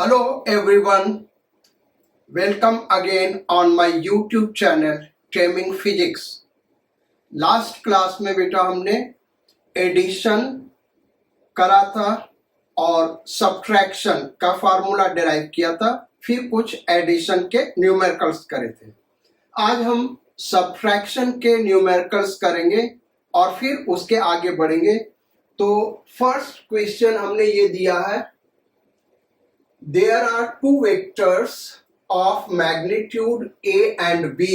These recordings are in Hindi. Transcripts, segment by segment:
Hello everyone, welcome again on my YouTube channel Taming Physics। Last class में बेटा हमने एडिशन करा था और सब्ट्रैक्शन का फार्मूला डिराइव किया था, फिर कुछ एडिशन के न्यूमेरिकल्स करे थे। आज हम सब्ट्रैक्शन के न्यूमेरिकल्स करेंगे और फिर उसके आगे बढ़ेंगे। तो फर्स्ट क्वेश्चन हमने ये दिया है, there are two vectors of magnitude a and b,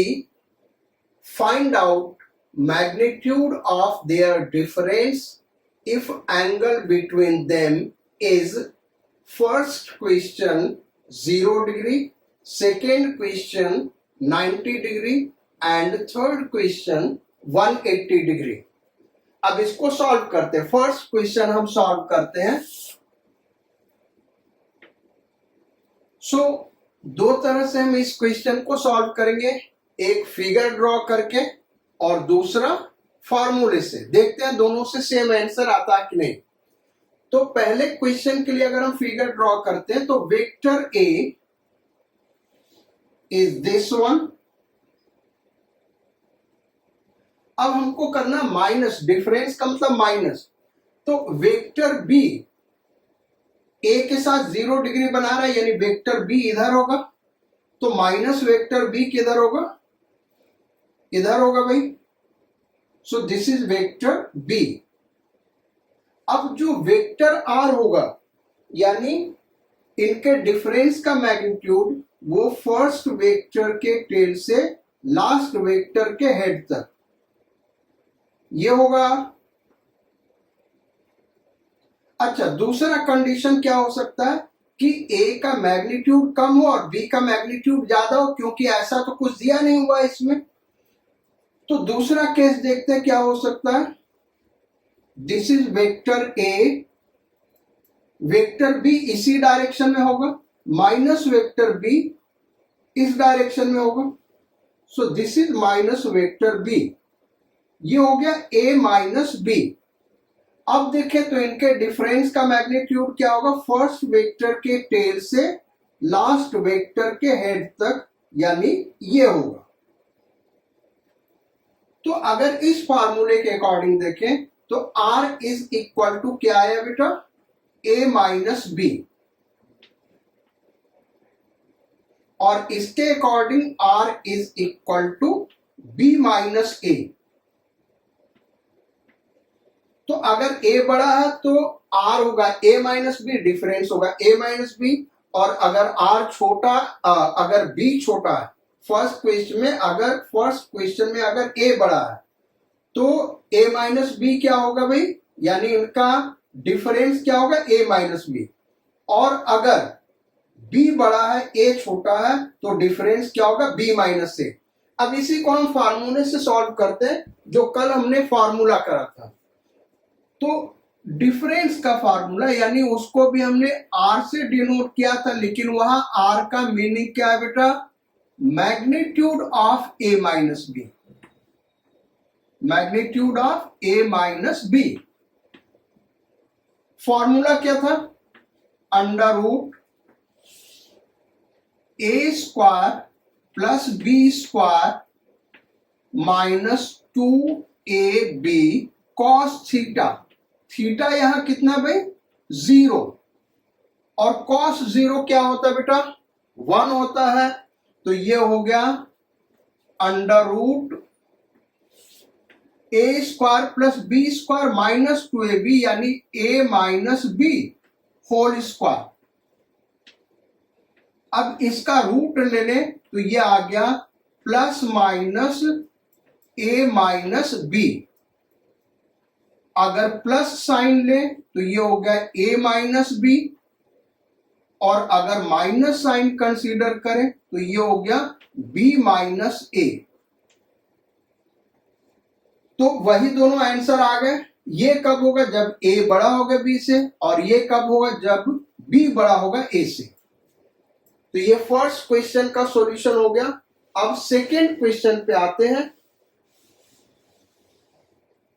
find out magnitude of their difference if angle between them is first question 0 degree, second question 90 degree and third question 180 degree। अब इसको सॉल्व करते हैं। फर्स्ट क्वेश्चन हम सॉल्व करते हैं। दो तरह से हम इस क्वेश्चन को सॉल्व करेंगे, एक फिगर ड्रॉ करके और दूसरा फार्मूले से। देखते हैं दोनों से सेम आंसर आता है कि नहीं। तो पहले क्वेश्चन के लिए अगर हम फिगर ड्रॉ करते हैं तो vector A is this one. अब हमको करना माइनस, डिफरेंस का मतलब माइनस। तो वेक्टर बी ए के साथ 0 डिग्री बना रहा है, यानी वेक्टर बी इधर होगा, तो माइनस वेक्टर बी किधर होगा, इधर होगा भाई। So this is vector B. अब जो वेक्टर आर होगा, यानी इनके डिफरेंस का मैग्नीट्यूड, वो फर्स्ट वेक्टर के टेल से लास्ट वेक्टर के हेड तक ये होगा। अच्छा, दूसरा कंडीशन क्या हो सकता है कि ए का मैग्नीट्यूड कम हो और बी का मैग्नीट्यूड ज्यादा हो, क्योंकि ऐसा तो कुछ दिया नहीं हुआ इसमें। तो दूसरा केस देखते हैं क्या हो सकता है। This is vector A, vector B इसी डायरेक्शन में होगा, माइनस वेक्टर बी इस डायरेक्शन में होगा। So this is minus vector B. ये हो गया ए माइनस बी। अब देखें तो इनके डिफरेंस का मैग्नीट्यूड क्या होगा, फर्स्ट वेक्टर के टेल से लास्ट वेक्टर के हेड तक, यानी ये होगा। तो अगर इस फार्मूले के अकॉर्डिंग देखें तो R इज इक्वल टू क्या है बेटा, A माइनस बी, और इसके according R is equal to B minus A। तो अगर a बड़ा है तो r होगा a माइनस बी, डिफरेंस होगा a माइनस बी। और अगर r छोटा, अगर b छोटा है, फर्स्ट क्वेश्चन में अगर a बड़ा है तो a माइनस बी क्या होगा भाई, यानी इनका डिफरेंस क्या होगा, a माइनस बी। और अगर b बड़ा है a छोटा है तो डिफरेंस क्या होगा, b माइनस a। अब इसी को हम फार्मूले से सॉल्व करते हैं, जो कल हमने फार्मूला करा था। तो डिफरेंस का फार्मूला, यानी उसको भी हमने R से डिनोट किया था, लेकिन वहां R का मीनिंग क्या है बेटा, magnitude of A minus B, magnitude of A minus B. Formula क्या था, under root A square plus B square minus 2AB cos theta. Theta यहां कितना भाई, 0, और कॉस 0 क्या होता है बेटा, 1 होता है। तो ये हो गया under root A square plus B square minus 2AB, यानी A minus B whole square. अब इसका रूट ले लें तो ये आ गया plus minus A minus B. अगर प्लस साइन ले तो ये हो गया a माइनस बी, और अगर माइनस साइन कंसीडर करें तो ये हो गया b माइनस a। तो वही दोनों आंसर आ गए। ये कब होगा, जब a बड़ा होगा b से, और ये कब होगा, जब b बड़ा होगा a से। तो ये फर्स्ट क्वेश्चन का सॉल्यूशन हो गया। अब सेकेंड क्वेश्चन पे आते हैं।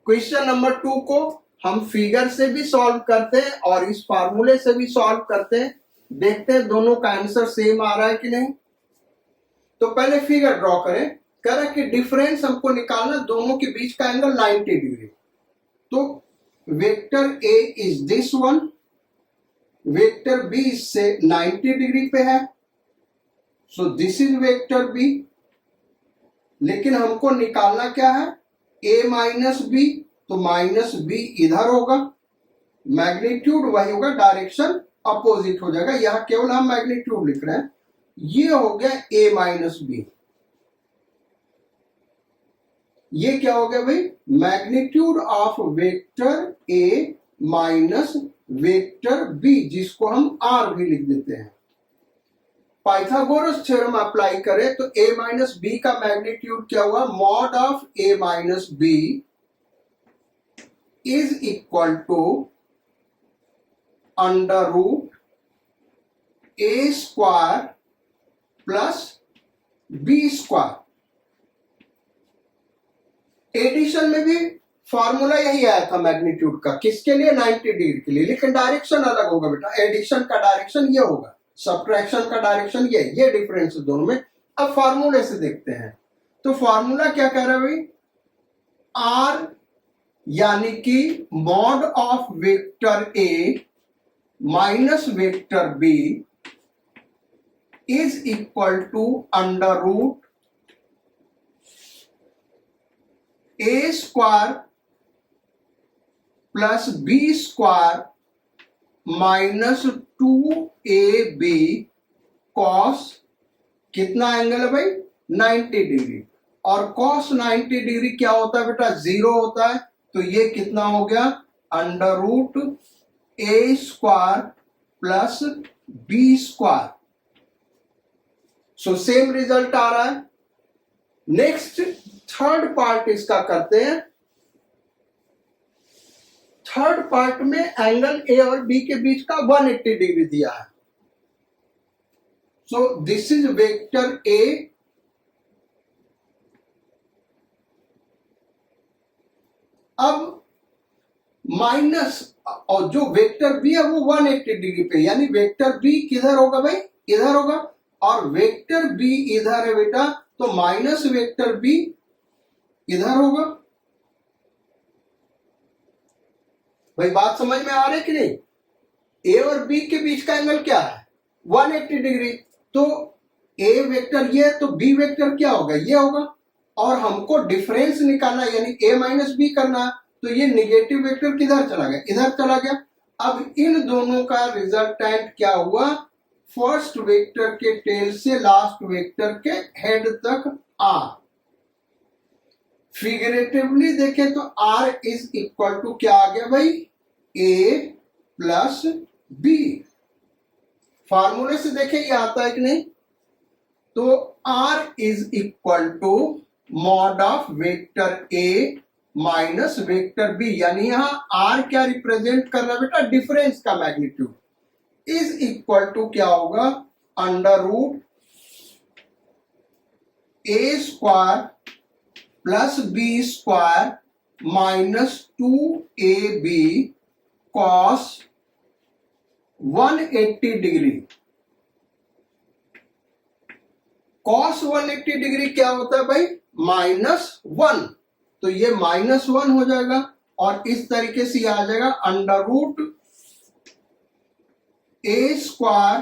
क्वेश्चन नंबर 2 को हम फिगर से भी सॉल्व करते हैं और इस फार्मूले से भी सॉल्व करते हैं, देखते हैं दोनों का आंसर सेम आ रहा है कि नहीं। तो पहले फिगर ड्रॉ करें। कह रहा है कि डिफरेंस हमको निकालना, दोनों के बीच का एंगल 90 डिग्री। तो vector A is this one, vector B इससे 90 डिग्री पे है, so this is vector B. लेकिन हमको निकालना क्या है, a माइनस बी, तो माइनस बी इधर होगा, मैग्नीट्यूड वही होगा, डायरेक्शन अपोजिट हो जाएगा। यहां केवल हम मैग्नीट्यूड लिख रहे हैं। ये हो गया a माइनस बी। ये क्या हो गया भाई, magnitude of vector a minus vector b, जिसको हम r भी लिख देते हैं। पाइथागोरस थ्योरम अप्लाई करें तो a माइनस बी का मैग्नीट्यूड क्या हुआ, mod of a minus B is equal to under root a square plus b square. Addition में भी फॉर्मूला यही आया था मैग्नीट्यूड का, किसके लिए, 90 डिग्री के लिए, लेकिन डायरेक्शन अलग होगा बेटा। एडिशन का डायरेक्शन ये होगा, सब्ट्रैक्शन का डायरेक्शन ये डिफरेंस दोनों में। अब फॉर्मूले से देखते हैं। तो फॉर्मूला क्या कह रहा है भाई, आर यानी कि mod of vector A minus vector B is equal to under root A square plus B square minus 2ab cos, कितना एंगल है भाई, 90 डिग्री। और कॉस 90 डिग्री क्या होता है बेटा, 0 होता है। तो ये कितना हो गया, अंडर रूट ए square plus B square. So same result आ रहा है। नेक्स्ट थर्ड पार्ट इसका करते हैं। थर्ड पार्ट में एंगल ए और बी के बीच का 180 डिग्री दिया है। So this is vector a, अब माइनस, और जो वेक्टर बी है वो 180 डिग्री पे, यानी वेक्टर बी किधर होगा भाई, इधर होगा, और वेक्टर बी इधर है बेटा, तो माइनस वेक्टर बी इधर होगा। भाई बात समझ में आ रही है कि नहीं। ए और बी के बीच का एंगल क्या है, 180 डिग्री। तो ए वेक्टर ये है, तो बी वेक्टर क्या होगा, ये होगा। और हमको डिफरेंस निकालना यानी ए माइनस बी करना, तो ये निगेटिव वेक्टर किधर चला गया, इधर चला गया। अब इन दोनों का रिजल्टेंट क्या हुआ, फर्स्ट वेक्टर के टेल से लास्ट वेक्टर के हेड तक आर। फिगरेटिवली देखें तो r इज इक्वल टू क्या आ गया भाई, a प्लस बी। फॉर्मूले से देखें ये आता है कि नहीं। तो r is equal to mod of vector a minus vector b, यानी यहां r क्या रिप्रेजेंट कर रहा है बेटा, डिफरेंस का मैग्नीट्यूड, इज इक्वल टू क्या होगा, under root a square plus B square minus 2ab cos 180 degree. Cos 180 degree क्या होता है भाई, -1। तो ये -1 हो जाएगा, और इस तरीके से आ जाएगा अंडर रूट ए square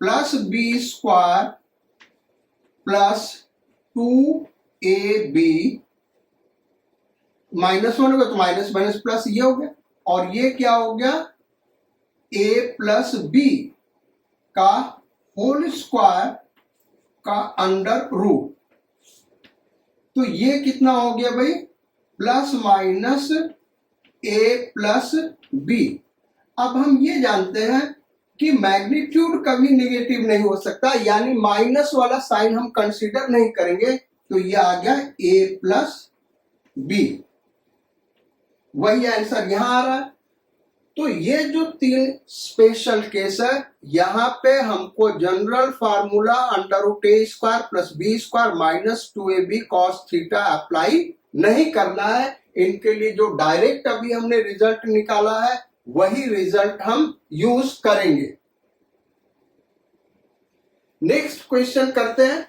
plus B square plus 2ab, -1 होगा तो माइनस माइनस प्लस ये हो गया, और ये क्या हो गया, a प्लस बी का होल स्क्वायर का अंडर रूट। तो ये कितना हो गया भाई, plus minus a plus B. अब हम ये जानते हैं कि मैग्नीट्यूड कभी नेगेटिव नहीं हो सकता, यानी माइनस वाला साइन हम कंसीडर नहीं करेंगे। तो ये आ गया a प्लस बी, वही आंसर यहां आ रहा है। तो ये जो 3 स्पेशल केस है, यहां पे हमको जनरल फार्मूला अंडर रूट ए square plus B square minus 2ab cos theta apply नहीं करना है। इनके लिए जो डायरेक्ट अभी हमने रिजल्ट निकाला है, वही रिजल्ट हम यूज करेंगे। नेक्स्ट क्वेश्चन करते हैं।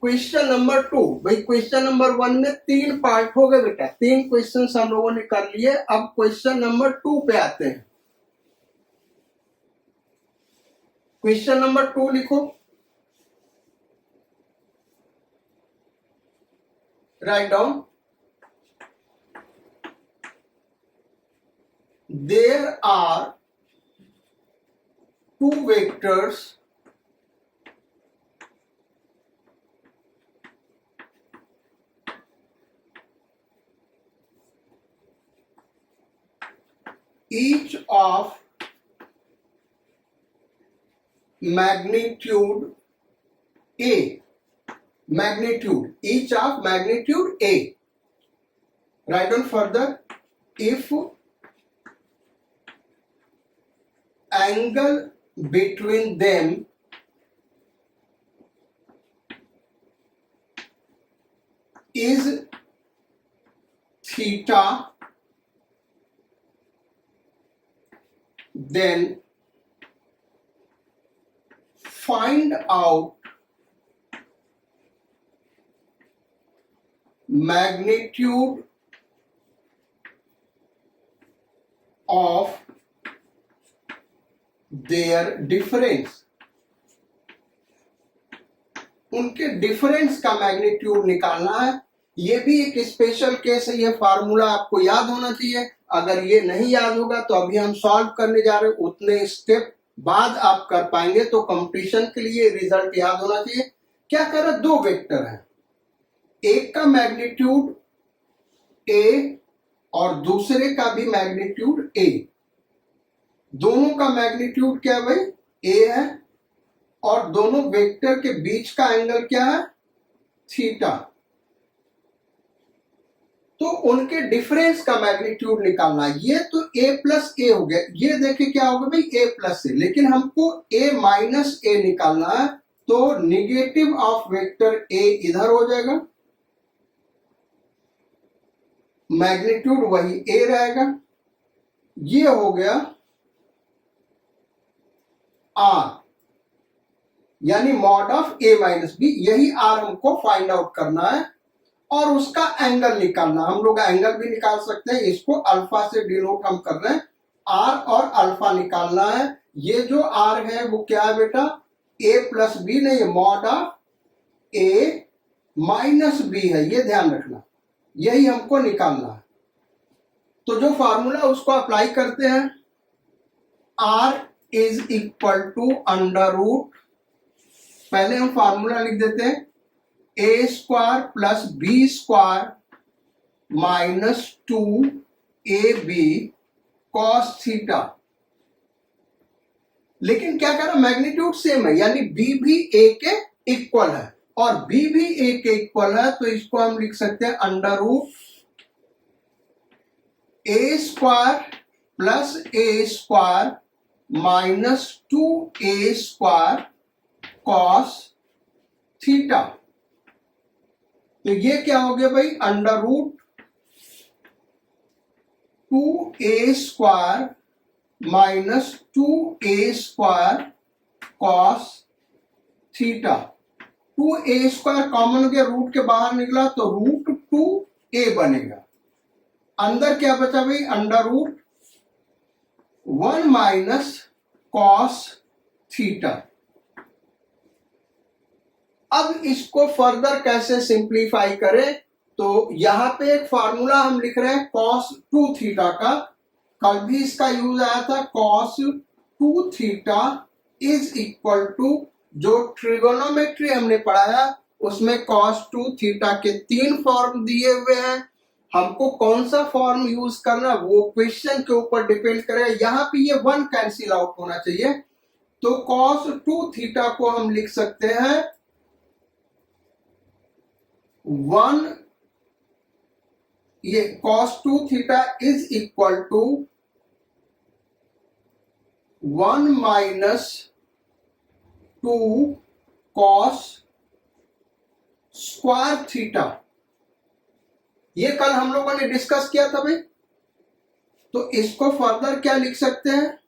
Question number 2। भाई क्वेश्चन नंबर 1 में 3 पार्ट हो गए बेटा, 3 क्वेश्चन हम लोगों ने कर लिए। अब क्वेश्चन नंबर 2 पे आते हैं। क्वेश्चन नंबर 2 लिखो, write down. There are 2 vectors each of magnitude A. Magnitude, each of magnitude A. Write down further. If angle between them is theta, then find out magnitude of their difference. उनके डिफरेंस का मैग्नीट्यूड निकालना है। ये भी एक स्पेशल केस है, ये फार्मूला आपको याद होना चाहिए। अगर ये नहीं याद होगा तो अभी हम सॉल्व करने जा रहे हैं, उतने स्टेप बाद आप कर पाएंगे। तो कंपटीशन के लिए रिजल्ट याद होना चाहिए। क्या कर रहे, 2 वेक्टर हैं, एक का मैग्नीट्यूड ए और दूसरे का भी मैग्नीट्यूड ए। दोनों का मैग्नीट्यूड क्या है भाई, ए है, और दोनों वेक्टर के बीच का एंगल क्या है, थीटा। तो उनके डिफरेंस का मैग्नीट्यूड निकालना है। ये तो a प्लस ए हो गया, ये देखिए क्या होगा भाई, a प्लस ए, लेकिन हमको a माइनस ए निकालना है। तो निगेटिव ऑफ वेक्टर a इधर हो जाएगा, मैग्नीट्यूड वही a रहेगा। ये हो गया r, यानी mod of a minus B. यही r हमको फाइंड आउट करना है और उसका एंगल निकालना। हम लोग एंगल भी निकाल सकते हैं, इसको अल्फा से डिनोट हम कर रहे हैं। आर और अल्फा निकालना है। ये जो आर है वो क्या है बेटा, ए प्लस बी नहीं है, mod of A minus B है, ये ध्यान रखना। यही हमको निकालना है। तो जो फार्मूला उसको अप्लाई करते हैं, R is equal to under root, पहले हम फार्मूला लिख देते हैं, a square plus B square minus 2ab cos theta. लेकिन क्या करा, मैग्नीट्यूड सेम है, यानी b भी a के इक्वल है और b भी a के इक्वल है। तो इसको हम लिख सकते हैं under root A square plus a square minus 2a square cos theta. तो ये क्या हो गया भाई, under root 2a square minus 2a square cos theta. 2a square common हो गया, रूट के बाहर निकला तो रूट 2a बनेगा। अंदर क्या बचा भाई, under root 1 minus cos theta. अब इसको फर्दर कैसे सिंप्लीफाई करें, तो यहां पे एक फार्मूला हम लिख रहे हैं कॉस 2 थीटा का। कल भी इसका यूज आया था, cos 2 theta is equal to, जो ट्रिगोनोमेट्री हमने पढ़ाया उसमें कॉस 2 थीटा के 3 फॉर्म दिए हुए हैं। हमको कौन सा फॉर्म यूज करना वो क्वेश्चन के ऊपर डिपेंड करे। यहाँ पे ये 1 कैंसिल आउट होना चाहिए। तो कॉस 2 थीटा को हम लिख सकते हैं 1, ये cos 2 theta is equal to 1 minus 2 cos square theta. ये कल हम लोगों ने डिस्कस किया था भाई, तो इसको फर्दर क्या लिख सकते हैं,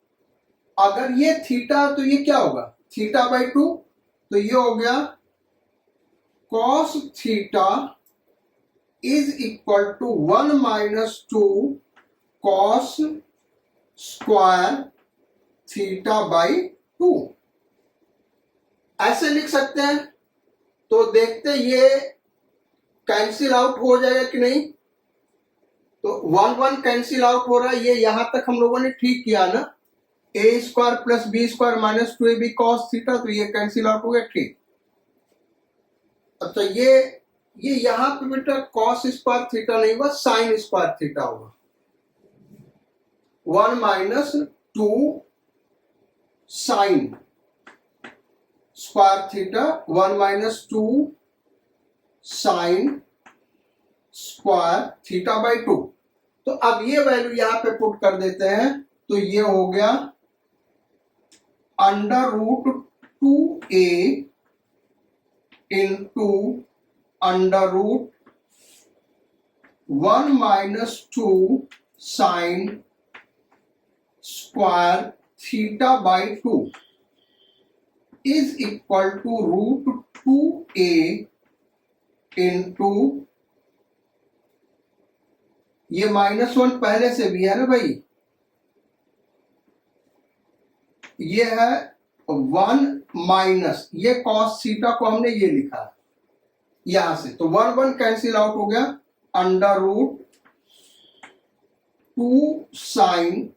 अगर ये थीटा तो ये क्या होगा थीटा बाई 2, तो ये हो गया cos theta is equal to 1 minus 2 cos square theta by 2, ऐसे लिख सकते हैं। तो देखते ये कैंसिल आउट हो जाएगा कि नहीं, तो 1 1 कैंसिल आउट हो रहा है, ये यहां तक हम लोगों ने ठीक किया ना, a square plus B square minus 2ab cos theta, तो ये कैंसिल आउट हो गया, ठीक। अच्छा ये यहां पे बेटा cos स्क्वायर थीटा नहीं होगा, साइन स्क्वायर थीटा होगा, 1 minus 2 sine square theta 1 minus 2 sine square theta by 2। तो अब ये वैल्यू यहां पे पुट कर देते हैं, तो ये हो गया under root 2a into under root 1 minus 2 sine square theta by 2 is equal to root 2a into, ये -1 पहले से भी है ना भाई, ये है 1 माइनस, ये cos थीटा को हमने ये लिखा है यहां से, तो 1 1 कैंसिल आउट हो गया, under root 2 sine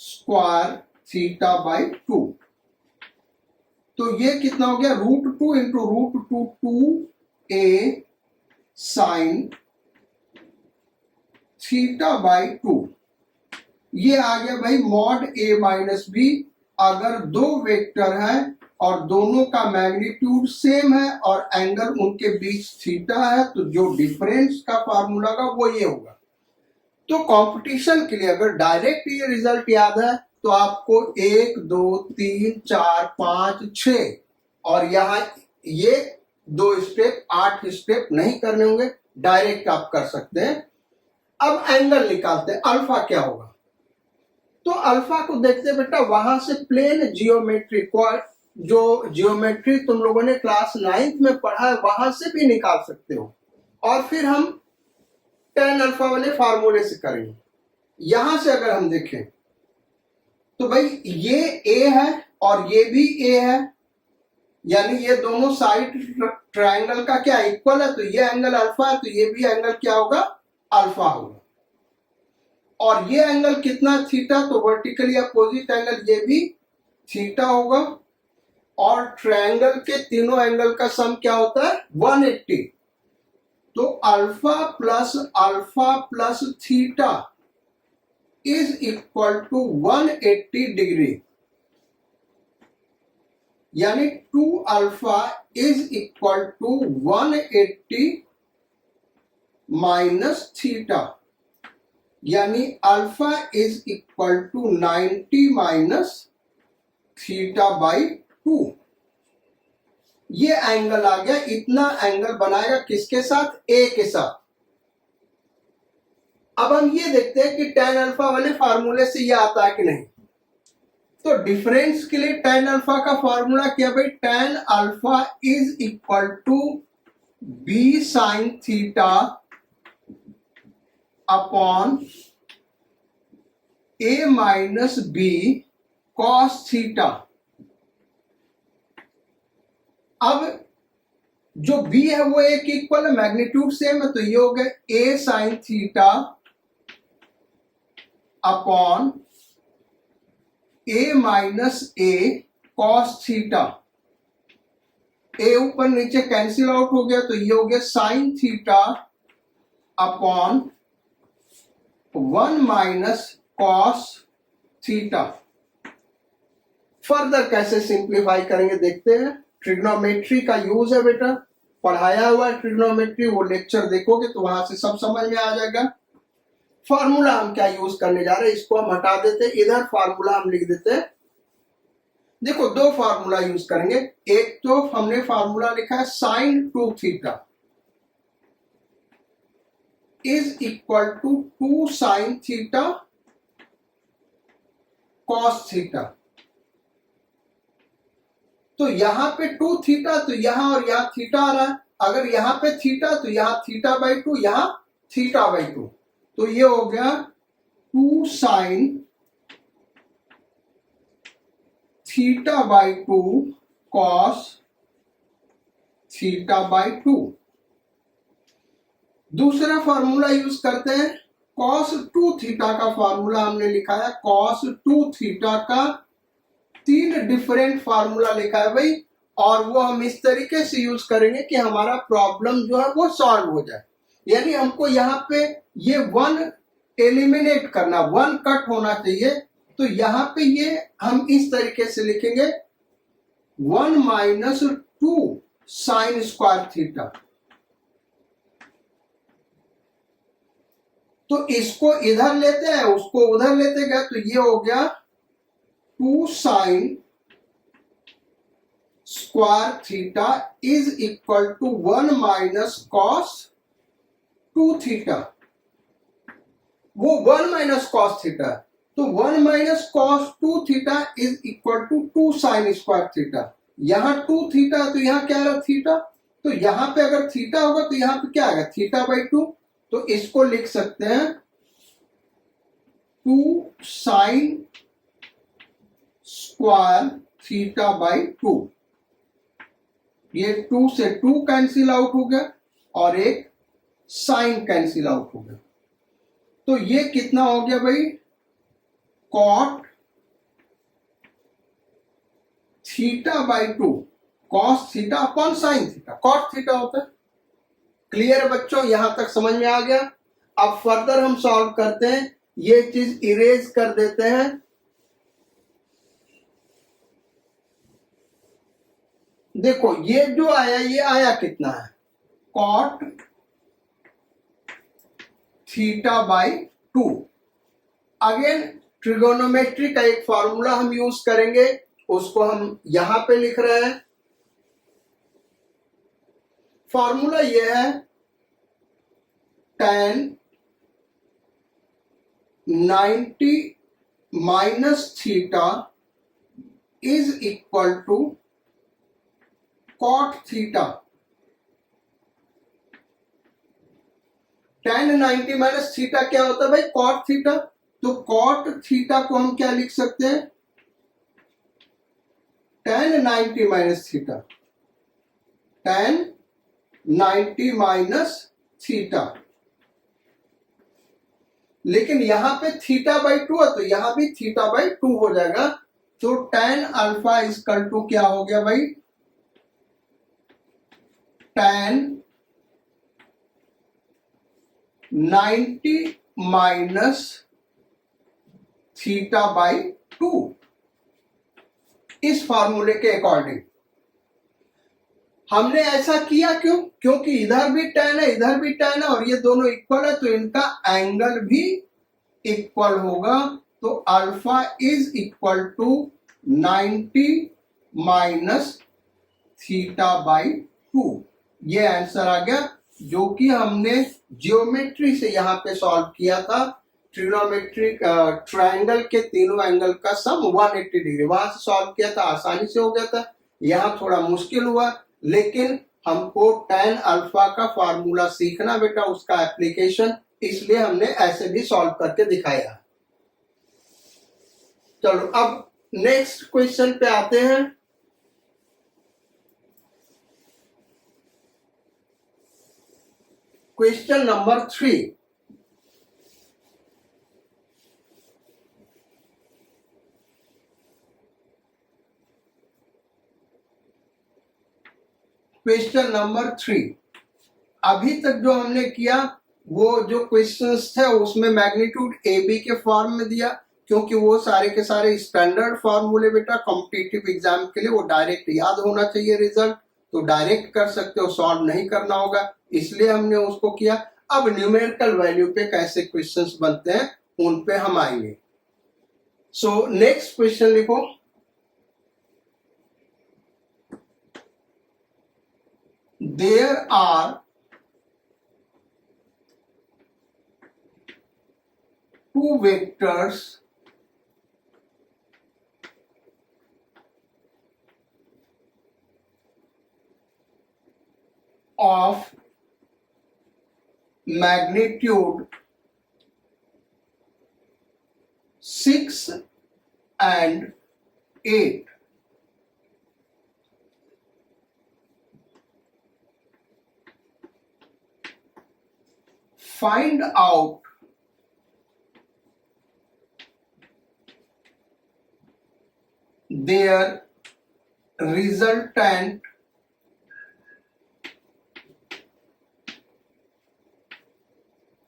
square theta by 2, तो ये कितना हो गया root 2 into root 2 2a sine theta by 2, ये आ गया भाई मॉड a माइनस बी। अगर दो वेक्टर है और दोनों का मैग्नीट्यूड सेम है और एंगल उनके बीच थीटा है, तो जो डिफरेंस का फार्मूला का वो ये होगा। तो कंपटीशन के लिए अगर डायरेक्ट ये रिजल्ट याद है तो आपको 1 2 3 4 5 6 और यहां ये 2 स्टेप 8 स्टेप नहीं करने होंगे, डायरेक्ट आप कर सकते हैं। अब एंगल निकालते हैं, अल्फा क्या होगा, तो अल्फा को देखते बेटा वहां से प्लेन जियोमेट्री को, जो जियोमेट्री तुम लोगों ने क्लास 9th में पढ़ा है वहां से भी निकाल सकते हो, और फिर हम tan अल्फा वाले फार्मूले से करेंगे। यहां से अगर हम देखें तो भाई ये a है और ये भी a है, यानी ये दोनों साइड ट्रायंगल का क्या इक्वल है, तो ये एंगल अल्फा है, तो ये भी एंगल क्या होगा अल्फा होगा। और ये एंगल कितना थीटा, तो वर्टिकली अपोजिट एंगल ये भी थीटा होगा। और ट्रायंगल के तीनों एंगल का सम क्या होता है 180, तो alpha plus theta is equal to 180 degree, यानी 2 alpha is equal to 180 minus theta, यानी alpha is equal to 90 minus theta by 2। ये एंगल आ गया, इतना एंगल बनाएगा किसके साथ, ए के साथ। अब हम ये देखते हैं कि tan अल्फा वाले फार्मूले से ये आता है कि नहीं। तो डिफरेंस के लिए tan अल्फा का फार्मूला क्या भाई, tan alpha is equal to b sine theta upon a minus b cos theta. अब जो b है वो एक इक्वल है, मैग्नीट्यूड सेम है, तो ये हो गया a sign theta upon a minus a cos theta. a ऊपर नीचे कैंसिल आउट हो गया, तो ये हो गया sign theta upon 1 minus cos theta. Further कैसे सिंप्लीफाई करेंगे देखते हैं। ट्रिग्नोमेट्री का यूज है बेटा, पढ़ाया हुआ है ट्रिग्नोमेट्री, वो लेक्चर देखोगे तो वहां से सब समझ में आ जाएगा। फार्मूला हम क्या यूज करने जा रहे हैं, इसको हम हटा देते हैं, इधर फार्मूला हम लिख देते हैं। देखो दो फार्मूला यूज करेंगे, एक तो हमने फार्मूला लिखा है sine 2 theta, is equal to 2 sine theta cos theta. तो यहां पे 2 थीटा, तो यहां और यहां थीटा आ रहा है। अगर यहां पे थीटा तो यहां थीटा बाई 2, यहां थीटा बाई 2, तो ये हो गया 2 sine theta by 2 cos theta by 2। दूसरा फॉर्मूला यूज करते हैं, कॉस 2 थीटा का फॉर्मूला हमने लिखा है। कॉस 2 थीटा का 3 डिफरेंट फार्मूला लिखा है भाई, और वो हम इस तरीके से यूज करेंगे कि हमारा प्रॉब्लम जो है वो सॉल्व हो जाए। यानी हमको यहाँ पे ये 1 एलिमिनेट करना, 1 कट होना चाहिए। तो यहाँ पे ये हम इस तरीके से लिखेंगे 1 माइनस 2 साइन स्क्वायर थीटा। तो इसको इधर लेते हैं, उसको उधर लेते गए, तो ये हो गया 2 sine square theta is equal to 1 minus cos 2 theta. वो 1 माइनस कॉस थीटा, तो 1 minus cos 2 theta is equal to 2 sine square theta. यहां 2 थीटा, तो यहां क्या रहा थीटा, तो यहां पे अगर थीटा होगा तो यहां पे क्या आएगा थीटा बाई 2। तो इसको लिख सकते हैं 2 साइन स्क्वायर थीटा बाई 2। ये 2 से 2 कैंसिल आउट हो गया और एक साइन कैंसिल आउट हो गया। तो ये कितना हो गया भाई, cot theta by 2, cos theta upon sine theta, cot theta होता है। क्लियर है बच्चों, यहां तक समझ में आ गया। अब फर्दर हम सॉल्व करते हैं, ये चीज इरेज कर देते हैं। देखो ये जो आया, ये आया कितना है, cot theta by 2। Again trigonometry का एक फॉर्मूला हम यूज करेंगे, उसको हम यहां पे लिख रहे हैं। फॉर्मूला ये है tan 90 minus theta is equal to cot theta. tan 90 minus theta क्या होता है भाई, कॉट थीटा। तो कॉट थीटा को हम क्या लिख सकते हैं, tan 90 minus theta, tan 90 minus theta. लेकिन यहां पे थीटा बाई 2 है, तो यहां भी थीटा बाई 2 हो जाएगा। तो tan अल्फा इजकल टू क्या हो गया भाई, tan 90 माइनस थीटा बाई 2। इस फॉर्मूले के अकॉर्डिंग हमने ऐसा किया, क्यों, क्योंकि इधर भी tan है, इधर भी tan है, और ये दोनों इक्वल है, तो इनका एंगल भी इक्वल होगा। तो alpha is equal to 90 minus theta by 2। ये आंसर आ गया, जो कि हमने जियोमेट्री से यहां पे सॉल्व किया था। ट्रिग्नोमेट्रिक ट्रायंगल के तीनों एंगल का सम 180 डिग्री, वहां से सॉल्व किया था, आसानी से हो गया था। यहां थोड़ा मुश्किल हुआ, लेकिन हमको tan अल्फा का फार्मूला सीखना बेटा, उसका एप्लीकेशन, इसलिए हमने ऐसे भी सॉल्व करके दिखाया। चलो अब नेक्स्ट क्वेश्चन पे आते हैं। Question number 3। क्वेश्चन नंबर 3, अभी तक जो हमने किया वो जो क्वेश्चंस थे उसमें मैग्नीट्यूड ए बी के फॉर्म में दिया, क्योंकि वो सारे के सारे स्टैंडर्ड फॉर्मूले बेटा, कॉम्पिटिटिव एग्जाम के लिए वो डायरेक्ट याद होना चाहिए रिजल्ट, तो डायरेक्ट कर सकते हो, सॉल्व नहीं करना होगा, इसलिए हमने उसको किया। अब न्यूमेरिकल वैल्यू पे कैसे क्वेश्चंस बनते हैं उन पे हम आएंगे। सो नेक्स्ट क्वेश्चन लिखो, there are two vectors of magnitude 6 and 8. Find out their resultant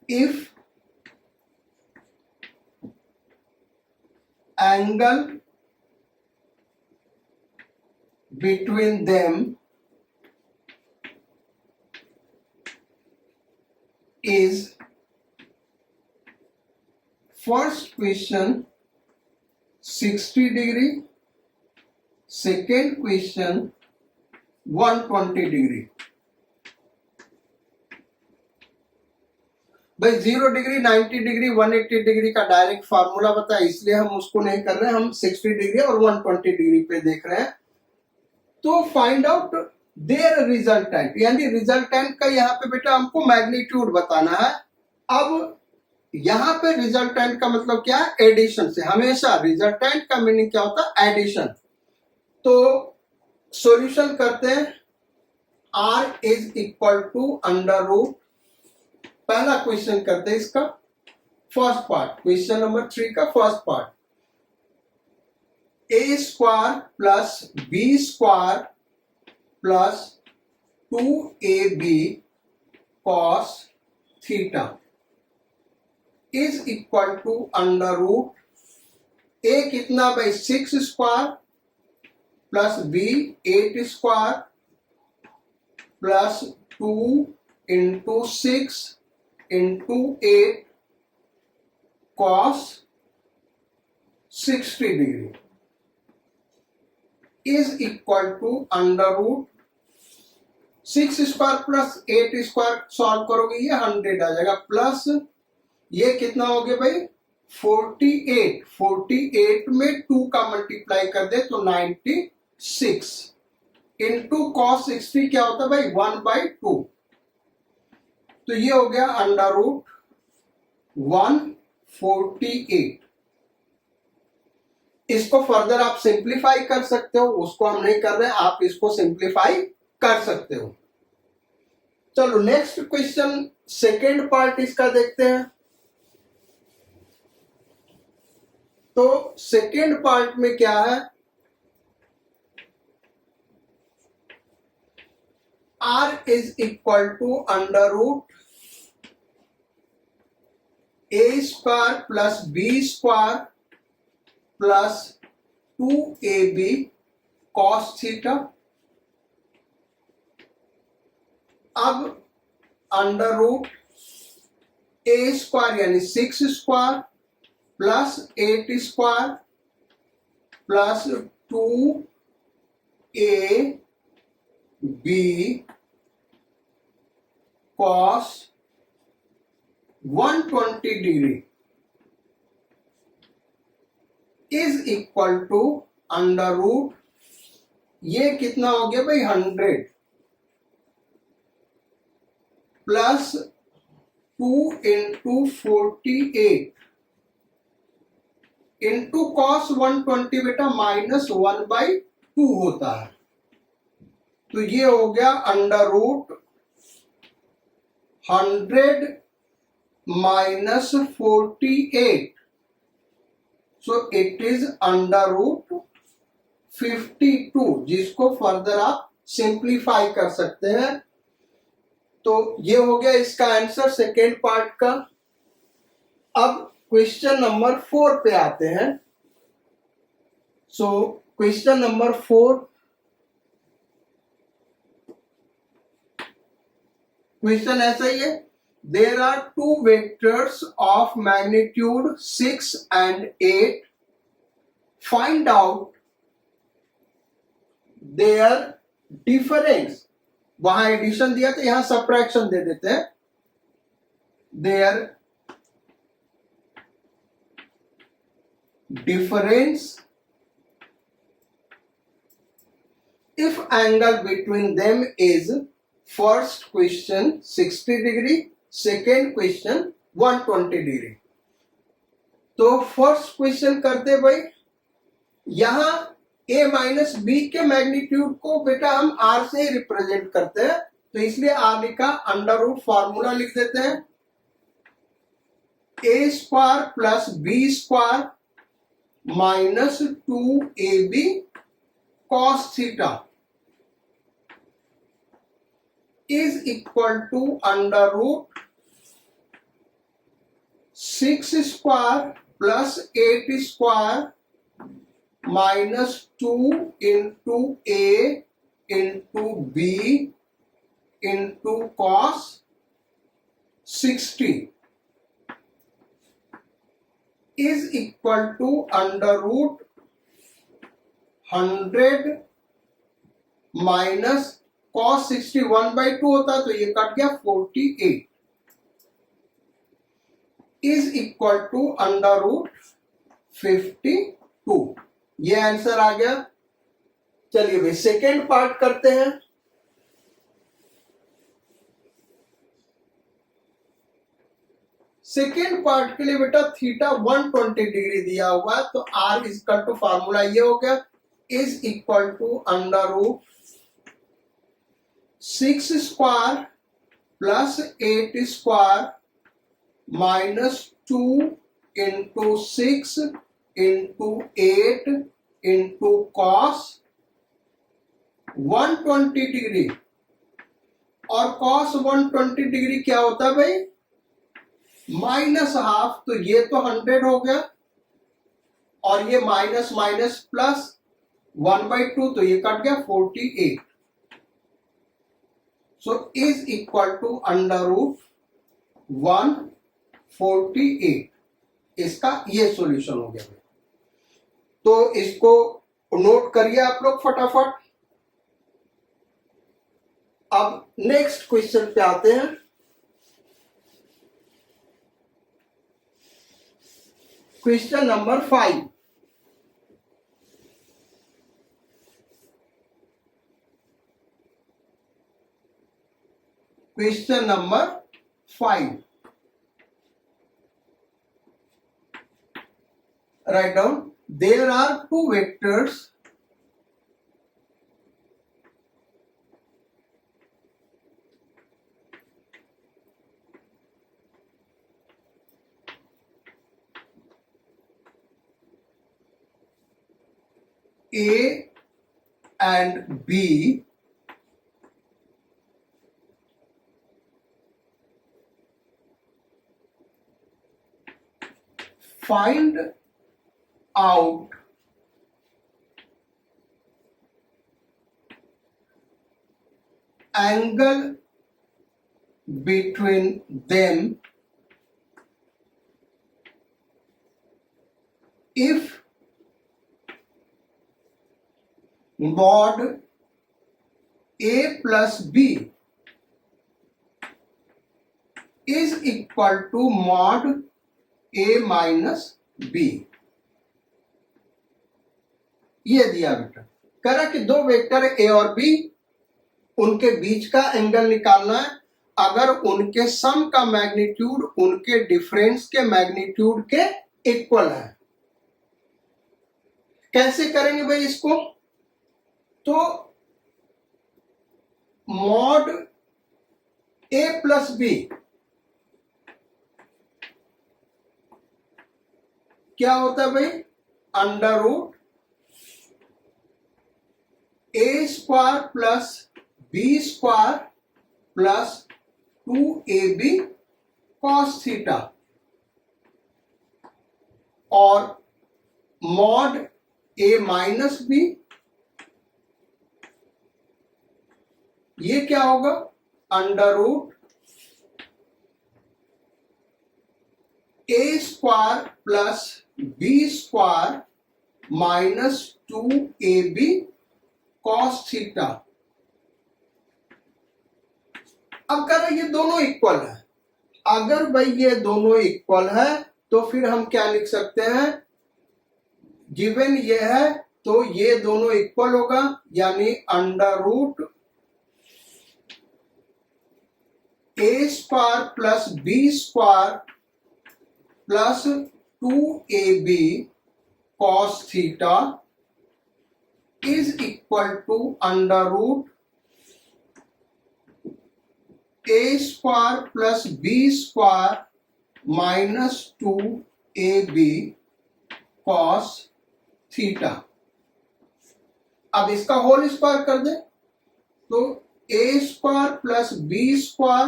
if angle between them is, first question 60 degree, second question 120 degree. भाई 0 डिग्री, 90 डिग्री, 180 डिग्री का डायरेक्ट फार्मूला पता है, इसलिए हम उसको नहीं कर रहे हैं, हम 60 डिग्री और 120 डिग्री पे देख रहे हैं। तो फाइंड आउट देयर रिजल्टेंट, यानी रिजल्टेंट का यहाँ पे बेटा हमको मैग्नीट्यूड बताना है। अब यहाँ पे रिजल्टेंट का मतलब क्या है? एडिशन से। हमेशा रिजल्टेंट का मीनिंग क्या होता है? एडिशन। तो सॉल्यूशन करते हैं। r is equal to under root, पहला क्वेश्चन करते हैं इसका फर्स्ट पार्ट, क्वेश्चन नंबर 3 का first part, a square plus b square plus 2ab cos theta is equal to under root, a कितना भाई 6 square plus b 8 square plus 2 into 6 into 8 cos 60 degree is equal to under root 6 square plus 8 square solve करोगे ये 100 आ जाएगा, प्लस ये कितना हो गया भाई 48, 48 में 2 का मल्टीप्लाई कर दे तो 96 इंटू cos 60 क्या होता है भाई 1/2, तो ये हो गया अंडर रूट 148। इसको फर्दर आप सिंप्लीफाई कर सकते हो, उसको हम नहीं कर रहे हैं, आप इसको सिंप्लीफाई कर सकते हो। चलो नेक्स्ट क्वेश्चन सेकेंड पार्ट इसका देखते हैं। तो सेकेंड पार्ट में क्या है? r is equal to under root a square plus b square plus 2ab cos theta. अब अंडर रूट a स्क्वायर यानी 6 square plus 8 square plus 2ab cos 120 degree is equal to under root, ये कितना हो गया भाई 100 प्लस 2 इंटू 48 इंटू कॉस 120 बेटा -1/2 होता है, तो ये हो गया under root 100 minus 48, so it is under root 52, जिसको फर्दर आप सिंप्लीफाई कर सकते हैं। तो ये हो गया इसका आंसर सेकेंड पार्ट का। अब क्वेश्चन नंबर 4 पे आते हैं। सो क्वेश्चन नंबर 4, क्वेश्चन ऐसा ही है, there are two vectors of magnitude 6 and 8, find out their difference. वहां एडिशन दिया तो यहां सब्ट्रैक्शन दे देते हैं। Their difference if angle between them is first question 60 degree, second question 120 degree। तो फर्स्ट क्वेश्चन करते भाई, यहां a माइनस बी के मैग्नीट्यूड को बेटा हम r से ही रिप्रेजेंट करते हैं, तो इसलिए r लिखा, अंडर रूट फॉर्मूला लिख देते हैं, a square plus B square minus 2ab cos theta is equal to under root 6 square plus 8 square minus 2 into A into B into cos 60 is equal to under root 100 minus cos 60 1/2 होता तो ये कट गया 48 is equal to under root 52। ये आंसर आ गया। चलिए भाई सेकेंड पार्ट करते हैं। सेकेंड पार्ट के लिए बेटा थीटा 120 डिग्री दिया हुआ है, तो आर इक्वल टू फार्मूला ये हो गया, is equal to under root 6 square plus 8 square minus 2 into 6 into 8 into cos 120 degree. और कॉस 120 डिग्री क्या होता है भाई, माइनस हाफ, तो ये तो 100 हो गया और ये माइनस माइनस प्लस 1/2, तो ये कट गया 48। So is equal to under root 148। इसका ये सॉल्यूशन हो गया। तो इसको नोट करिए आप लोग फटाफट। अब नेक्स्ट क्वेश्चन पे आते हैं। Question number 5। Question number 5, write down, there are two vectors A and B find out angle between them if mod A plus B is equal to mod A minus B। ये दिया बेटा, कह रहा कि दो वेक्टर ए और बी, उनके बीच का एंगल निकालना है अगर उनके सम का मैग्नीट्यूड उनके डिफरेंस के मैग्नीट्यूड के इक्वल है। कैसे करेंगे भाई इसको, तो मॉड ए प्लस बी क्या होता है भाई, अंडर रूट ए square plus B square plus 2ab cos theta, और मॉड ए माइनस बी ये क्या होगा, अंडर रूट ए square plus B square minus 2ab cos theta. अब कह रहे ये दोनों इक्वल है, अगर भाई ये दोनों इक्वल है तो फिर हम क्या लिख सकते हैं, गिवन ये है तो ये दोनों इक्वल होगा, यानी under root A square plus B square plus 2ab cos theta is equal to under root A square plus B square minus 2ab cos theta. अब इसका होल स्क्वायर कर दे तो A square plus B square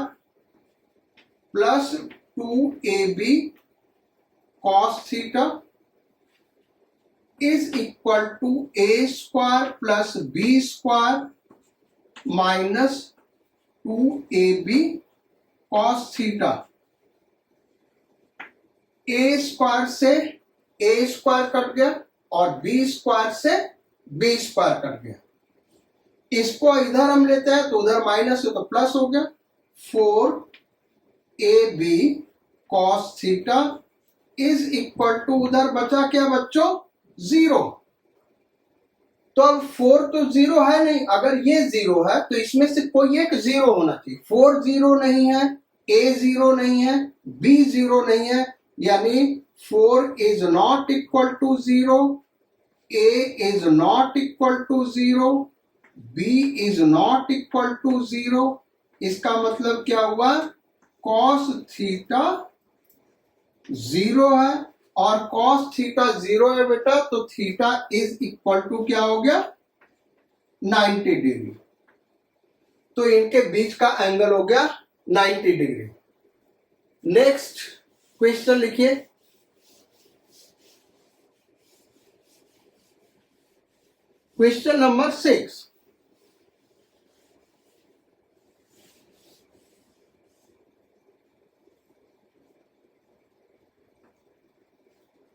plus 2ab cos theta is equal to A square plus B square minus 2ab cos theta. A square से ए स्क्वायर कट गया और बी स्क्वायर से बी स्क्वायर कट गया। इसको इधर हम लेते हैं तो उधर माइनस हो तो प्लस हो गया। 4ab cos theta is equal to उधर बचा क्या बच्चों 0। तो अब 4 तो 0 है नहीं, अगर ये 0 है तो इसमें से कोई एक 0 होना चाहिए। 4 0 नहीं है, a 0 नहीं है, b 0 नहीं है, यानी 4 is not equal to 0, a is not equal to 0, b is not equal to 0। इसका मतलब क्या हुआ, cos थीटा 0 है और cos थीटा 0 है बेटा, तो थीटा इज इक्वल टू क्या हो गया 90 डिग्री। तो इनके बीच का एंगल हो गया 90 डिग्री। नेक्स्ट क्वेश्चन लिखिए। Question number 6।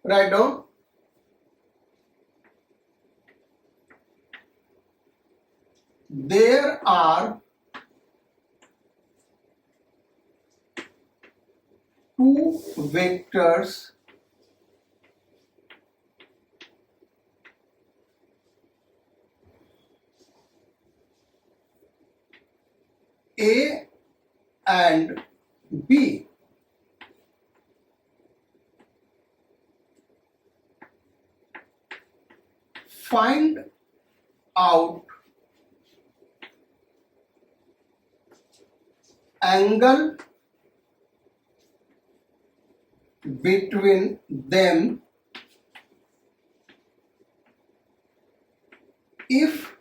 Write down. There are two vectors A and B. Find out angle between them if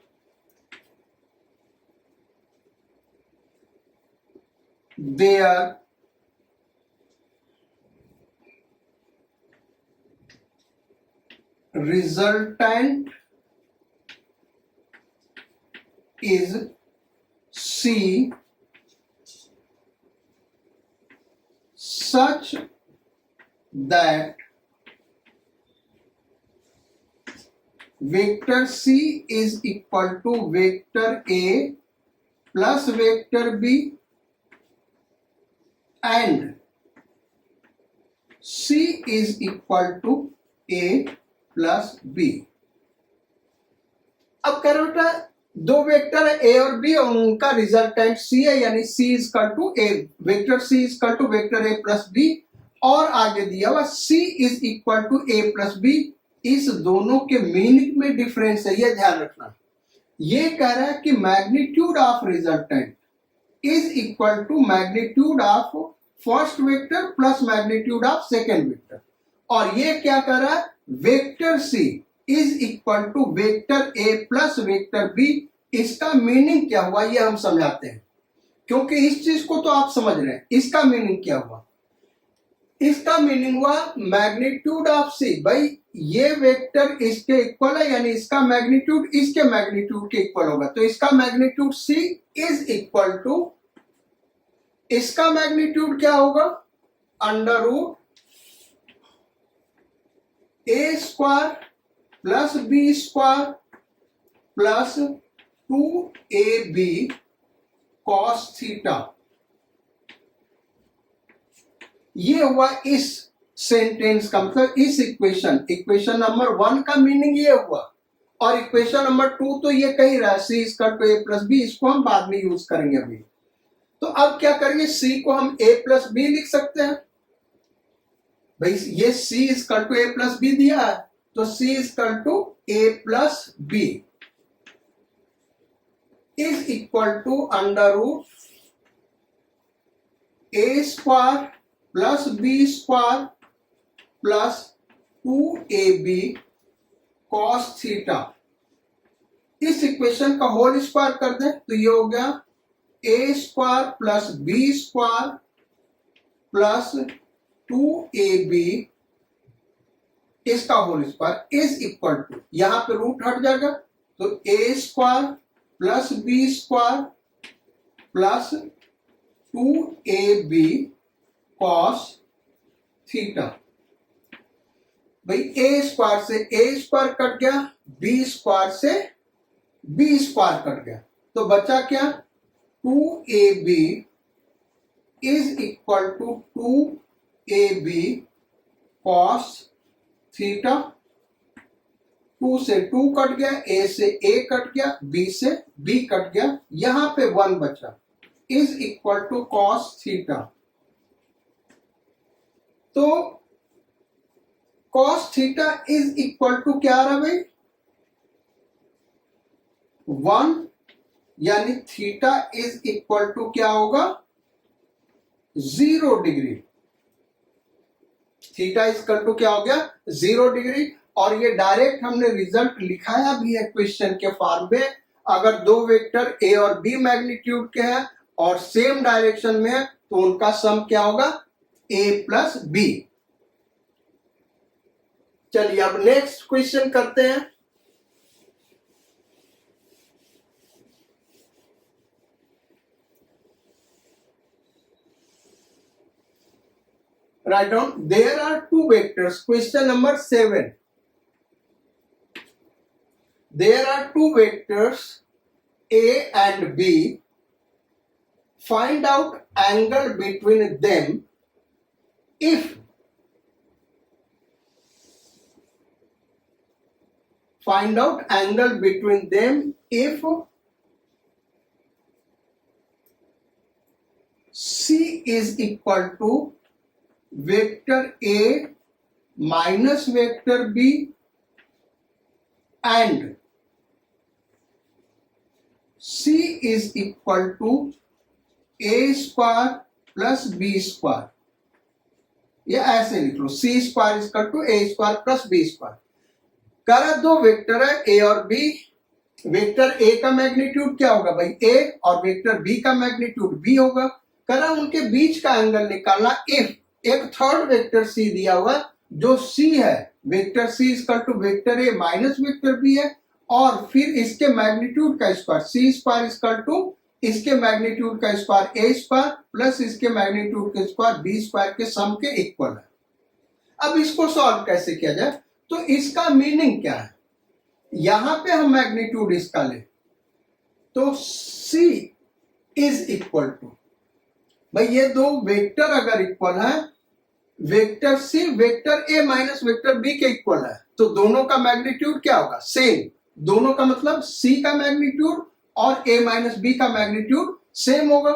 their resultant is C such that vector C is equal to vector A plus vector B and C is equal to A plus B। अब कह रहे बेटा दो वेक्टर है ए और बी और उनका रिजल्टेंट सी है, यानी C is equal to A, vector C is equal to vector A plus B, और आगे दिया हुआ C is equal to A plus B. इस दोनों के मीनिंग में डिफरेंस है, ये ध्यान रखना। ये कह रहा है कि magnitude of resultant is equal to magnitude of first vector plus magnitude of second vector, और ये क्या कर रहा है vector C is equal to vector A plus vector B. इसका मीनिंग क्या हुआ ये हम समझाते हैं, क्योंकि इस चीज को तो आप समझ रहे हैं। इसका मीनिंग क्या हुआ, इसका मीनिंग हुआ मैग्नीट्यूड ऑफ सी, भाई ये वेक्टर इसके इक्वल है, यानी इसका मैग्नीट्यूड इसके मैग्नीट्यूड के इक्वल होगा, तो इसका magnitude C is equal to, इसका मैग्नीट्यूड क्या होगा अंडर रूट ए square plus B square plus 2ab cos theta. ये हुआ इस सेंटेंस का मतलब इस इक्वेशन नंबर 1 का मीनिंग ये हुआ, और इक्वेशन नंबर 2 तो ये कह रहा है C equal to A plus B, इसको हम बाद में यूज करेंगे अभी। तो अब क्या करेंगे, सी को हम ए प्लस बी लिख सकते हैं भाई, ये C equal to A plus B दिया है, तो C equal to A plus B is equal to under root A square plus B square plus 2ab cos theta. इस इक्वेशन का होल स्क्वायर कर दें तो ये हो गया A square plus B square plus 2ab इसका whole square is equal to, यहां पे रूट हट जाएगा तो A square plus B square plus 2ab cos theta. भाई ए स्क्वायर से ए स्क्वायर कट गया, बी स्क्वायर से बी स्क्वायर कट गया, तो बचा क्या, 2ab is equal to 2ab cos theta. 2 से 2 कट गया, ए से ए कट गया, बी से बी कट गया, यहां पे 1 बचा, is equal to cos theta. तो cos theta is equal to क्या आ रहा भाई, 1, यानी थीटा इज इक्वल टू क्या होगा, 0 degree. Theta is equal to क्या हो गया, 0 डिग्री। और ये डायरेक्ट हमने रिजल्ट लिखाया भी है क्वेश्चन के फॉर्म में। अगर दो वेक्टर ए और बी मैग्नीट्यूड के हैं और सेम डायरेक्शन में है तो उनका सम क्या होगा, ए प्लस बी। चलिए अब नेक्स्ट क्वेश्चन करते हैं। Write down, there are two vectors. Question number 7. There are two vectors A and B. Find out angle between them if C is equal to vector A minus vector B and C is equal to A square plus B square. या ऐसे लिख लो, C square is equal to A square plus B square. करा दो वेक्टर है ए और बी, वेक्टर ए का मैग्नीट्यूड क्या होगा भाई, ए, और वेक्टर बी का मैग्नीट्यूड बी होगा। करा उनके बीच का एंगल निकालना। इफ एक थर्ड वेक्टर सी दिया हुआ जो सी है, vector C equal to vector A minus vector B है, और फिर इसके मैग्नीट्यूड का square, C square equal to इसके मैग्नीट्यूड का स्क्वायर ए स्क्वायर प्लस इसके मैग्नीट्यूड का स्क्वायर बी स्क्वायर के सम के इक्वल है। अब इसको सॉल्व कैसे किया जाए, तो इसका मीनिंग क्या है, यहां पे हम मैग्नीट्यूड इसका ले तो सी इज इक्वल टू, भाई ये दो वेक्टर अगर इक्वल है, vector C vector A minus vector B के इक्वल है, तो दोनों का मैग्नीट्यूड क्या होगा, सेम। दोनों का मतलब सी का मैग्नीट्यूड और ए माइनस बी का मैग्नीट्यूड सेम होगा।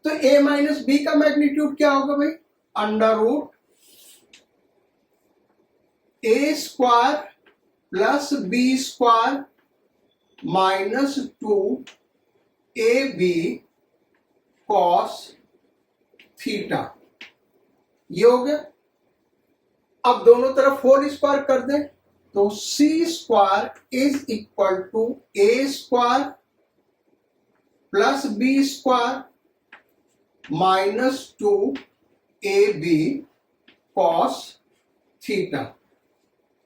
तो ए माइनस बी का मैग्नीट्यूड क्या होगा भाई, अंडर रूट ए square plus B square minus 2ab cos theta. ये हो गया। अब दोनों तरफ होल स्क्वायर कर दें तो C square is equal to A square plus B square minus 2ab cos theta.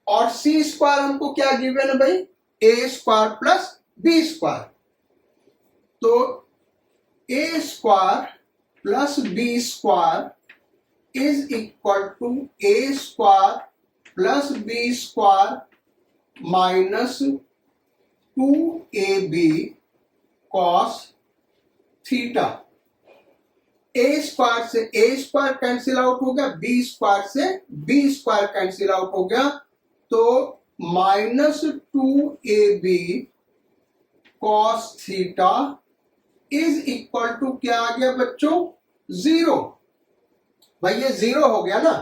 और सी स्क्वायर हमको क्या गिवन है भाई, A square plus B square. तो A square plus B square is equal to A square plus B square minus 2ab cos theta. A square से ए स्क्वायर कैंसिल आउट हो गया, बी स्क्वायर से बी स्क्वायर कैंसिल आउट हो गया, तो -2ab cos theta is equal to क्या आ गया बच्चों, 0। भाई ये 0 हो गया ना,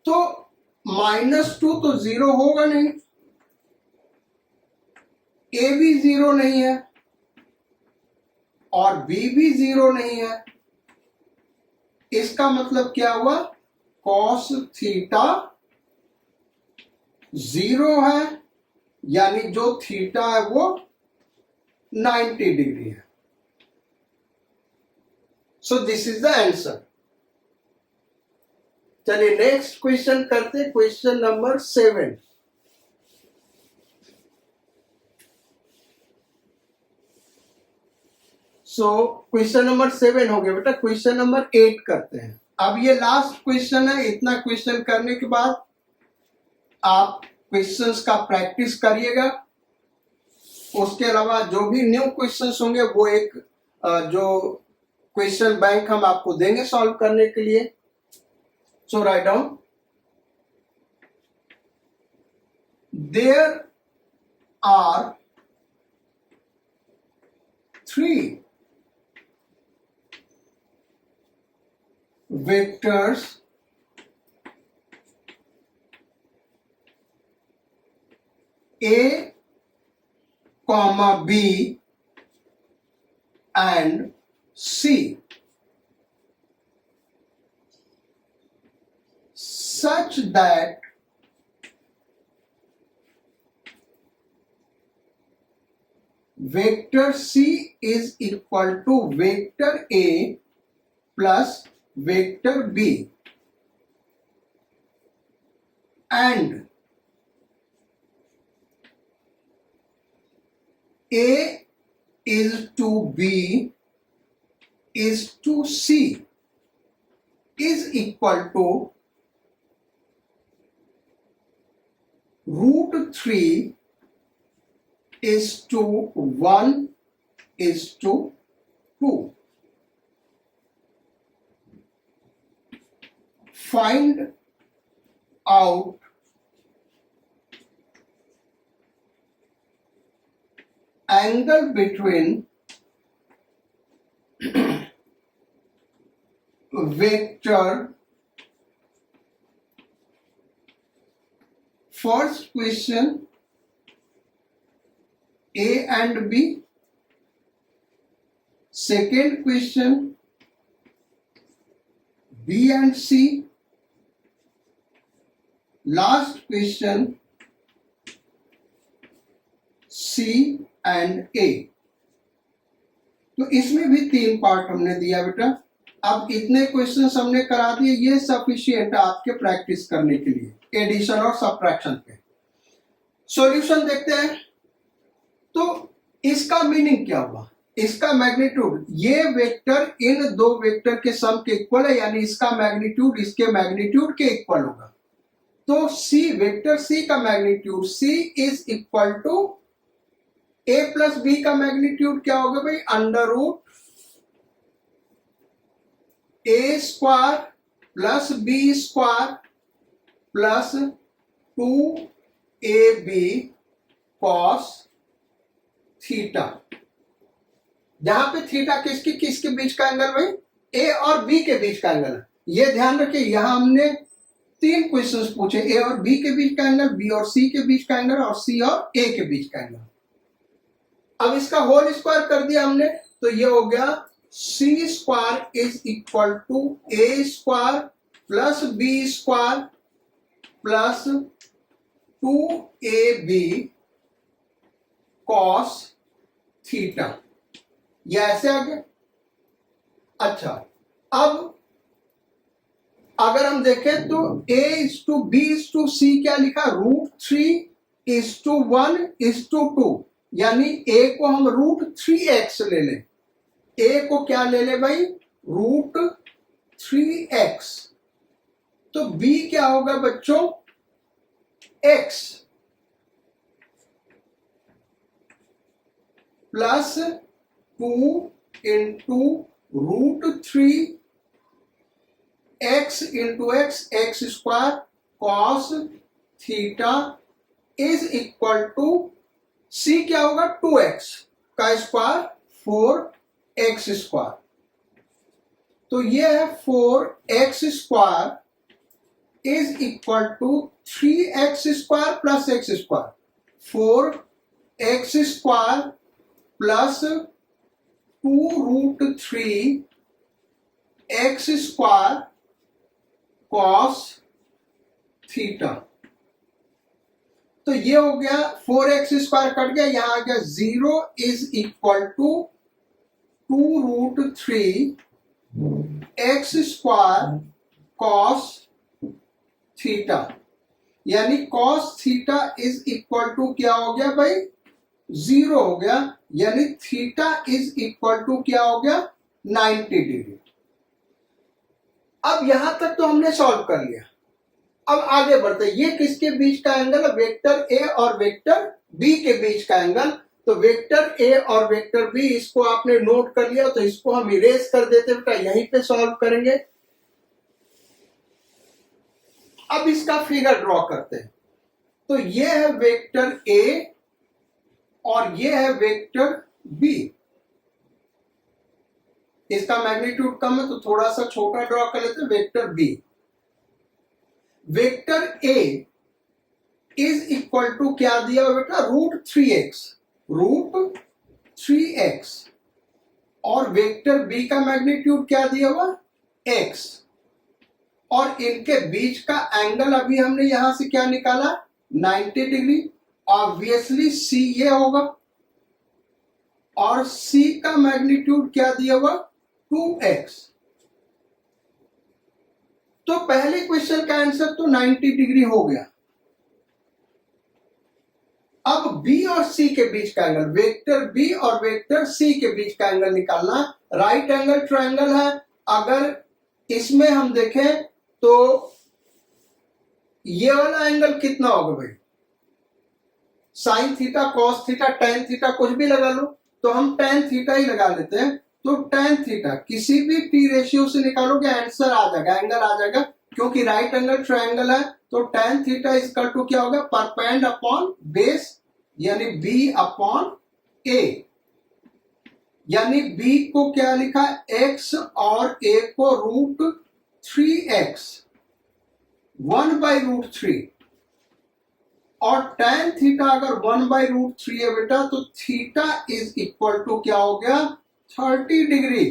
तो -2 तो 0 होगा नहीं, ए भी 0 नहीं है और बी भी 0 नहीं है। इसका मतलब क्या हुआ, cos थीटा 0 है, यानी जो थीटा है वो 90 डिग्री है। So this is the answer. चलिए नेक्स्ट क्वेश्चन करते, question number 7। So question number 7 हो गया बेटा, क्वेश्चन नंबर 8 करते हैं। अब ये लास्ट क्वेश्चन है, इतना क्वेश्चन करने के बाद आप क्वेश्चंस का प्रैक्टिस करिएगा। उसके अलावा जो भी न्यू क्वेश्चंस होंगे वो एक जो क्वेश्चन बैंक हम आपको देंगे सॉल्व करने के लिए। So write down, there are 3 vectors A, B and C such that vector C is equal to vector A plus vector B and A is to B is to C is equal to √3 is to 1 is to 2. Find out angle between vector, first question A and B, second question B and C, last question C and A। तो इसमें भी 3 पार्ट हमने दिया बेटा। अब इतने क्वेश्चंस हमने करा दिए, ये सफिशिएंट है आपके प्रैक्टिस करने के लिए एडिशन और सबट्रैक्शन पे। सॉल्यूशन देखते हैं। तो इसका मीनिंग क्या हुआ, इसका मैग्नीट्यूड, ये वेक्टर इन दो वेक्टर के सम के इक्वल है, यानी इसका मैग्नीट्यूड इसके मैग्नीट्यूड के इक्वल होगा। तो सी, वेक्टर सी का magnitude C is equal to A plus B का मैग्नीट्यूड क्या होगा भाई, √ A square plus B square plus 2ab cos theta. जहां पे थीटा किसके किसके बीच का एंगल भाई, ए और बी के बीच का एंगल है। ये ध्यान रखिए, यहां हमने 3 क्वेश्चंस पूछे, ए और बी के बीच का एंगल, बी और सी के बीच का एंगल और सी और ए के बीच का एंगल। अब इसका होल स्क्वायर कर दिया हमने, तो ये हो गया C square is equal to A square plus B square plus 2ab cos theta. ये ऐसे आ गया। अच्छा, अब अगर हम देखें तो a is to b is to c क्या लिखा, √3 is to 1 is to 2, यानी a को हम √3x ले लें। a को क्या ले ले भाई, √3x। तो b क्या होगा बच्चों, x plus 2 into √3 x into x square cos theta is equal to c क्या होगा 2x का स्क्वायर 4x स्क्वायर। तो ये है 4x square is equal to 3x square plus x square, 4x square plus 2√3 x square cos theta. तो ये हो गया 4x स्क्वायर कट गया, यहां आ गया 0 is equal to 2√3 x square cos theta, यानी cos theta is equal to क्या हो गया भाई 0 हो गया, यानी थीटा इज इक्वल टू क्या हो गया 90 डिग्री। अब यहां तक तो हमने सॉल्व कर लिया। अब आगे बढ़ते, ये किसके बीच का एंगल है, वेक्टर ए और वेक्टर बी के बीच का एंगल। तो वेक्टर ए और वेक्टर बी इसको आपने नोट कर लिया, तो इसको हम इरेज कर देते बेटा, यहीं पे सॉल्व करेंगे। अब इसका फिगर ड्रॉ करते हैं। तो ये है वेक्टर ए और ये है वेक्टर बी। इसका मैग्नीट्यूड कम है तो थोड़ा सा छोटा ड्रॉ कर लेते हैं, vector B. Vector A is equal to क्या दिया हुआ बेटा √3x और वेक्टर बी का मैग्नीट्यूड क्या दिया हुआ x, और इनके बीच का एंगल अभी हमने यहां से क्या निकाला 90 डिग्री। ऑब्वियसली c ये होगा और c का मैग्नीट्यूड क्या दिया हुआ 2x। तो पहले क्वेश्चन का आंसर तो 90 डिग्री हो गया। अब बी और सी के बीच का एंगल, वेक्टर बी और वेक्टर सी के बीच का एंगल निकालना। राइट एंगल ट्रायंगल है, अगर इसमें हम देखें तो ये वाला एंगल कितना होगा भाई, sign theta cos theta tan theta कुछ भी लगा लो, तो हम टेन थीटा ही लगा लेते हैं। तो टेन थीटा किसी भी टी रेशियो से निकालोगे आंसर आ जाएगा, एंगल आ जाएगा, क्योंकि राइट एंगल ट्रायंगल है। तो टेन थीटा इक्वल टू क्या होगा परपेंड अपॉन बेस, यानी बी अपॉन ए, यानी बी को क्या लिखा x और a को √3x 1/√3, और tan थीटा अगर 1/√3 है बेटा तो थीटा इज इक्वल टू क्या हो गया 30 डिग्री।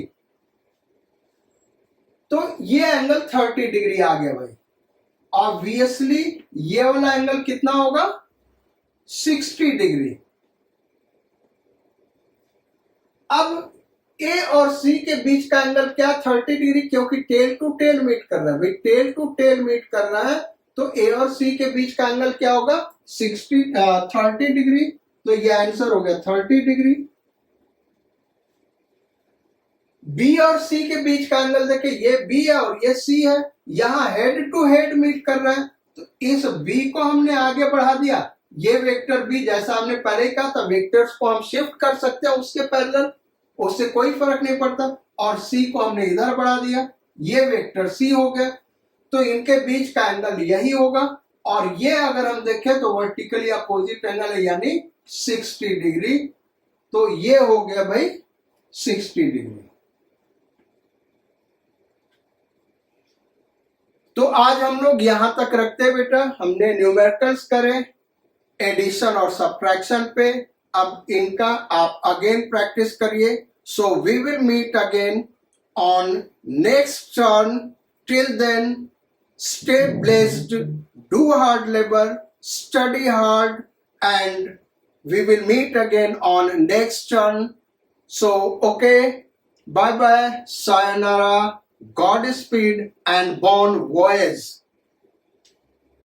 तो ये एंगल 30 डिग्री आ गया भाई। ऑब्वियसली ये वाला एंगल कितना होगा 60 डिग्री। अब ए और सी के बीच का एंगल क्या 30 डिग्री, क्योंकि टेल टू टेल मीट कर रहा है भाई, टेल टू टेल मीट कर रहा है, तो ए और सी के बीच का एंगल क्या होगा 30 डिग्री। तो ये आंसर हो गया 30 डिग्री। बी और सी के बीच का एंगल देखिए, ये बी है और ये सी है, यहां हेड टू हेड मीट कर रहा है, तो इस बी को हमने आगे बढ़ा दिया। ये वेक्टर बी जैसा हमने पहले कहा था वेक्टर्स को हम शिफ्ट कर सकते हैं उसके पैरेलल, उससे कोई फर्क नहीं पड़ता, और सी को हमने इधर बढ़ा दिया, ये वेक्टर सी हो गया। तो इनके बीच का एंगल यही होगा, और ये अगर हम देखें तो वर्टिकली अपोजिट एंगल है, यानी 60 डिग्री। तो ये हो गया भाई 60 डिग्री। तो आज हम लोग यहां तक रखते हैं बेटा, हमने न्यूमेरिकल्स करे एडिशन और सब्ट्रैक्शन पे। अब इनका आप अगेन प्रैक्टिस करिए। So we will meet again on next turn. Till then stay blessed, do hard labor, study hard, and we will meet again on next turn. So okay, bye bye, sayonara, Godspeed and bon voyage.